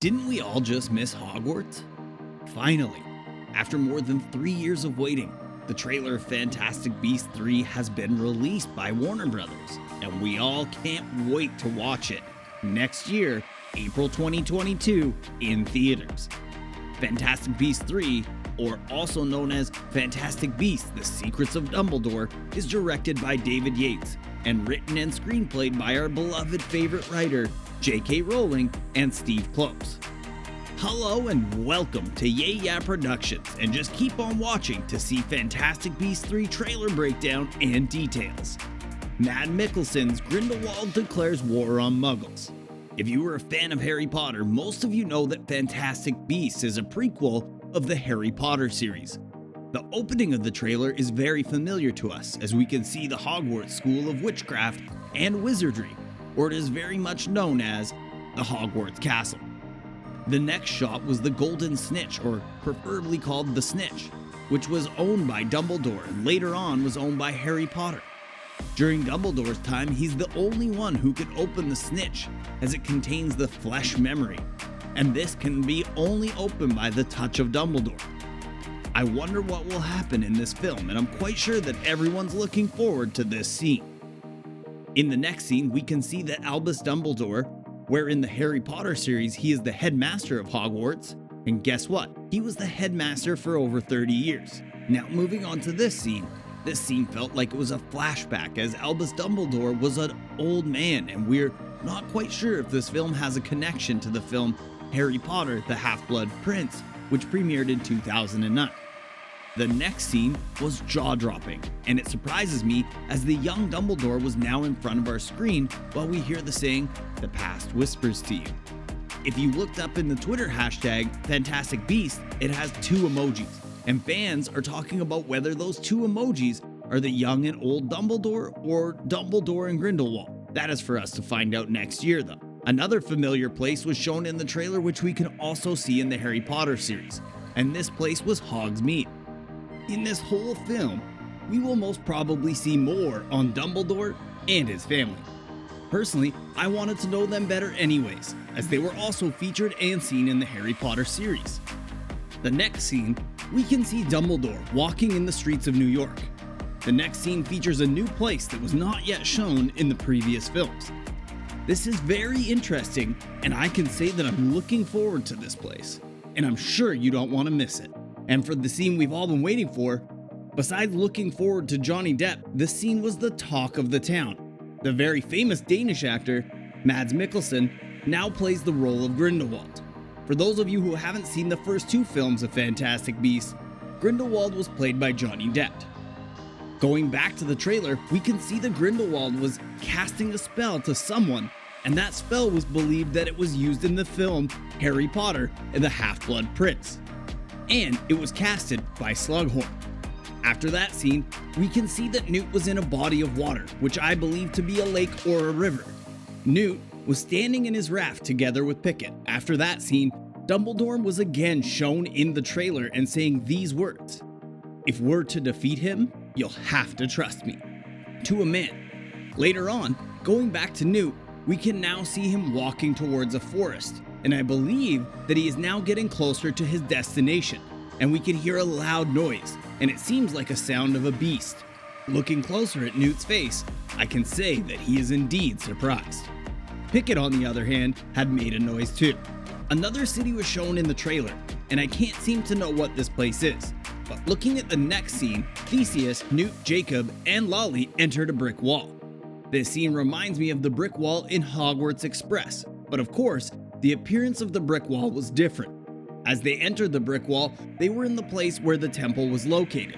Didn't we all just miss Hogwarts? Finally, after more than 3 years of waiting, the trailer of Fantastic Beasts 3 has been released by Warner Brothers, and we all can't wait to watch it next year, April 2022, in theaters. Fantastic Beasts 3, or also known as Fantastic Beasts: The Secrets of Dumbledore, is directed by David Yates and written and screenplayed by our beloved favorite writer, J.K. Rowling and Steve Kloves. Hello and welcome to Yay Yeah Productions, and just keep on watching to see Fantastic Beasts 3 trailer breakdown and details. Mads Mikkelsen's Grindelwald declares war on Muggles. If you were a fan of Harry Potter, most of you know that Fantastic Beasts is a prequel of the Harry Potter series. The opening of the trailer is very familiar to us, as we can see the Hogwarts School of Witchcraft and Wizardry, or it is very much known as the Hogwarts Castle. The next shot was the Golden Snitch, or preferably called the Snitch, which was owned by Dumbledore and later on was owned by Harry Potter. During Dumbledore's time, he's the only one who could open the Snitch, as it contains the flesh memory, and this can be only opened by the touch of Dumbledore. I wonder what will happen in this film, and I'm quite sure that everyone's looking forward to this scene. In the next scene, we can see that Albus Dumbledore, where in the Harry Potter series he is the headmaster of Hogwarts, and guess what? He was the headmaster for over 30 years. Now moving on to this scene felt like it was a flashback, as Albus Dumbledore was an old man, and we're not quite sure if this film has a connection to the film Harry Potter: The Half-Blood Prince, which premiered in 2009. The next scene was jaw-dropping, and it surprises me as the young Dumbledore was now in front of our screen while we hear the saying, "The past whispers to you." If you looked up in the Twitter hashtag Fantastic Beasts, it has two emojis, and fans are talking about whether those two emojis are the young and old Dumbledore or Dumbledore and Grindelwald. That is for us to find out next year though. Another familiar place was shown in the trailer, which we can also see in the Harry Potter series, and this place was Hogsmeade. In this whole film, we will most probably see more on Dumbledore and his family. Personally, I wanted to know them better anyways, as they were also featured and seen in the Harry Potter series. The next scene, we can see Dumbledore walking in the streets of New York. The next scene features a new place that was not yet shown in the previous films. This is very interesting, and I can say that I'm looking forward to this place, and I'm sure you don't want to miss it. And for the scene we've all been waiting for, besides looking forward to Johnny Depp, this scene was the talk of the town. The very famous Danish actor, Mads Mikkelsen, now plays the role of Grindelwald. For those of you who haven't seen the first two films of Fantastic Beasts, Grindelwald was played by Johnny Depp. Going back to the trailer, we can see that Grindelwald was casting a spell to someone, and that spell was believed that it was used in the film Harry Potter and the Half-Blood Prince, and it was casted by Slughorn. After that scene, we can see that Newt was in a body of water, which I believe to be a lake or a river. Newt was standing in his raft together with Pickett. After that scene, Dumbledore was again shown in the trailer and saying these words: "If we're to defeat him, you'll have to trust me." To a man. Later on, going back to Newt, we can now see him walking towards a forest, and I believe that he is now getting closer to his destination, and we can hear a loud noise, and it seems like a sound of a beast. Looking closer at Newt's face, I can say that he is indeed surprised. Pickett, on the other hand, had made a noise too. Another city was shown in the trailer, and I can't seem to know what this place is. But looking at the next scene, Theseus, Newt, Jacob, and Lolly entered a brick wall. This scene reminds me of the brick wall in Hogwarts Express, but of course, the appearance of the brick wall was different. As they entered the brick wall, they were in the place where the temple was located.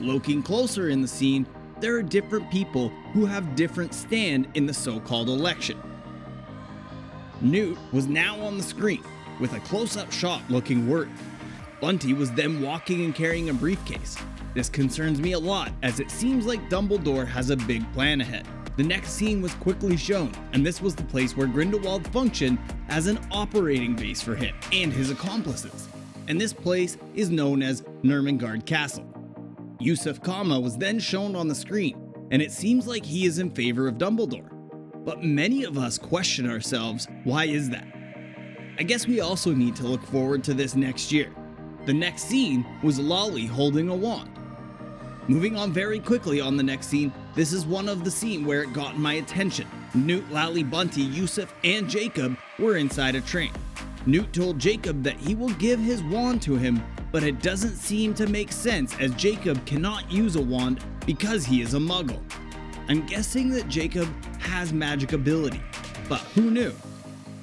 Looking closer in the scene, there are different people who have different stand in the so-called election. Newt was now on the screen, with a close-up shot looking worried. Bunty was then walking and carrying a briefcase. This concerns me a lot, as it seems like Dumbledore has a big plan ahead. The next scene was quickly shown, and this was the place where Grindelwald functioned as an operating base for him and his accomplices, and this place is known as Nurmengard Castle. Yusuf Kama was then shown on the screen, and it seems like he is in favor of Dumbledore. But many of us question ourselves, why is that? I guess we also need to look forward to this next year. The next scene was Lolly holding a wand. Moving on very quickly on the next scene, this is one of the scenes where it got my attention. Newt, Lally, Bunty, Yusuf, and Jacob were inside a train. Newt told Jacob that he will give his wand to him, but it doesn't seem to make sense as Jacob cannot use a wand because he is a Muggle. I'm guessing that Jacob has magic ability, but who knew?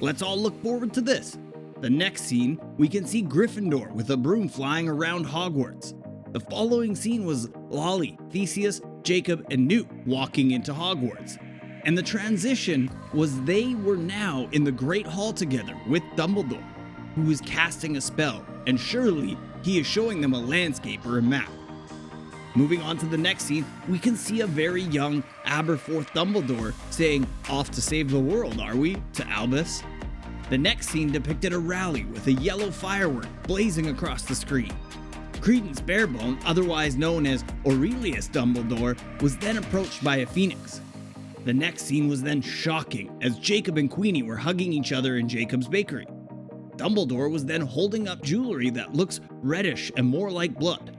Let's all look forward to this. The next scene, we can see Gryffindor with a broom flying around Hogwarts. The following scene was Lolly, Theseus, Jacob, and Newt walking into Hogwarts. And the transition was they were now in the Great Hall together with Dumbledore, who is casting a spell, and surely he is showing them a landscape or a map. Moving on to the next scene, we can see a very young Aberforth Dumbledore saying, "Off to save the world, are we?" to Albus. The next scene depicted a rally with a yellow firework blazing across the screen. Credence Barebone, otherwise known as Aurelius Dumbledore, was then approached by a phoenix. The next scene was then shocking as Jacob and Queenie were hugging each other in Jacob's bakery. Dumbledore was then holding up jewelry that looks reddish and more like blood.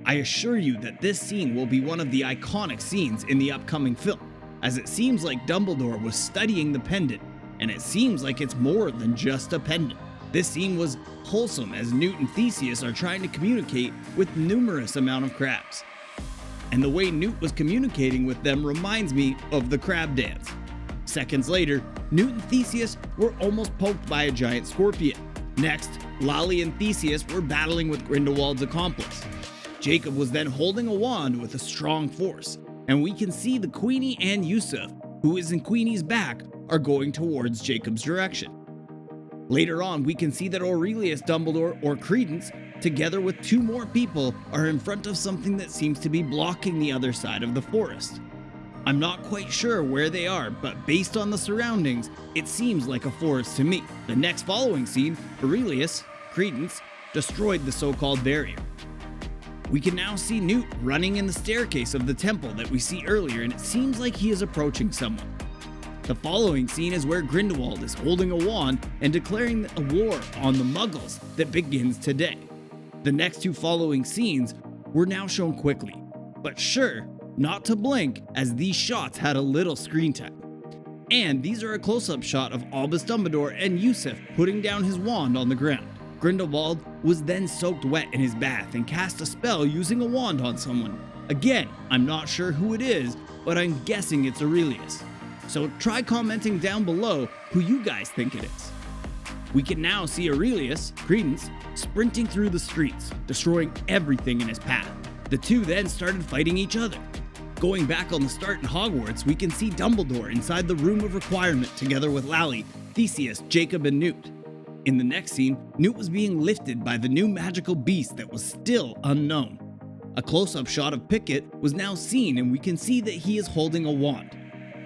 I assure you that this scene will be one of the iconic scenes in the upcoming film, as it seems like Dumbledore was studying the pendant, and it seems like it's more than just a pendant. This scene was wholesome as Newt and Theseus are trying to communicate with numerous amount of crabs. And the way Newt was communicating with them reminds me of the crab dance. Seconds later, Newt and Theseus were almost poked by a giant scorpion. Next, Lolly and Theseus were battling with Grindelwald's accomplice. Jacob was then holding a wand with a strong force, and we can see the Queenie and Yusuf, who is in Queenie's back, are going towards Jacob's direction. Later on, we can see that Aurelius Dumbledore, or Credence, together with two more people, are in front of something that seems to be blocking the other side of the forest. I'm not quite sure where they are, but based on the surroundings, it seems like a forest to me. The next following scene, Aurelius, Credence, destroyed the so-called barrier. We can now see Newt running in the staircase of the temple that we see earlier, and it seems like he is approaching someone. The following scene is where Grindelwald is holding a wand and declaring a war on the Muggles that begins today. The next two following scenes were now shown quickly, but sure, not to blink as these shots had a little screen time. And these are a close-up shot of Albus Dumbledore and Yusuf putting down his wand on the ground. Grindelwald was then soaked wet in his bath and cast a spell using a wand on someone. Again, I'm not sure who it is, but I'm guessing it's Aurelius. So try commenting down below who you guys think it is. We can now see Aurelius, Credence, sprinting through the streets, destroying everything in his path. The two then started fighting each other. Going back on the start in Hogwarts, we can see Dumbledore inside the Room of Requirement together with Lally, Theseus, Jacob, and Newt. In the next scene, Newt was being lifted by the new magical beast that was still unknown. A close-up shot of Pickett was now seen, and we can see that he is holding a wand.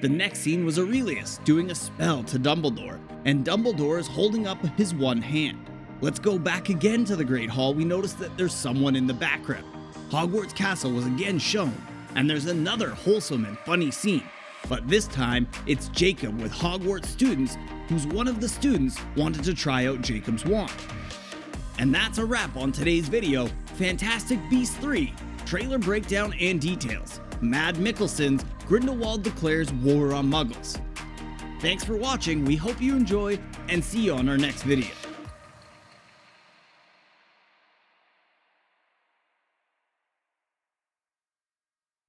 The next scene was Aurelius doing a spell to Dumbledore, and Dumbledore is holding up his one hand. Let's go back again to the Great Hall. We notice that there's someone in the background. Hogwarts Castle was again shown, and there's another wholesome and funny scene. But this time, it's Jacob with Hogwarts students, who's one of the students wanted to try out Jacob's wand. And that's a wrap on today's video, Fantastic Beasts 3, trailer breakdown and details. Mads Mikkelsen's Grindelwald declares war on Muggles. Thanks for watching, we hope you enjoy, and see you on our next video.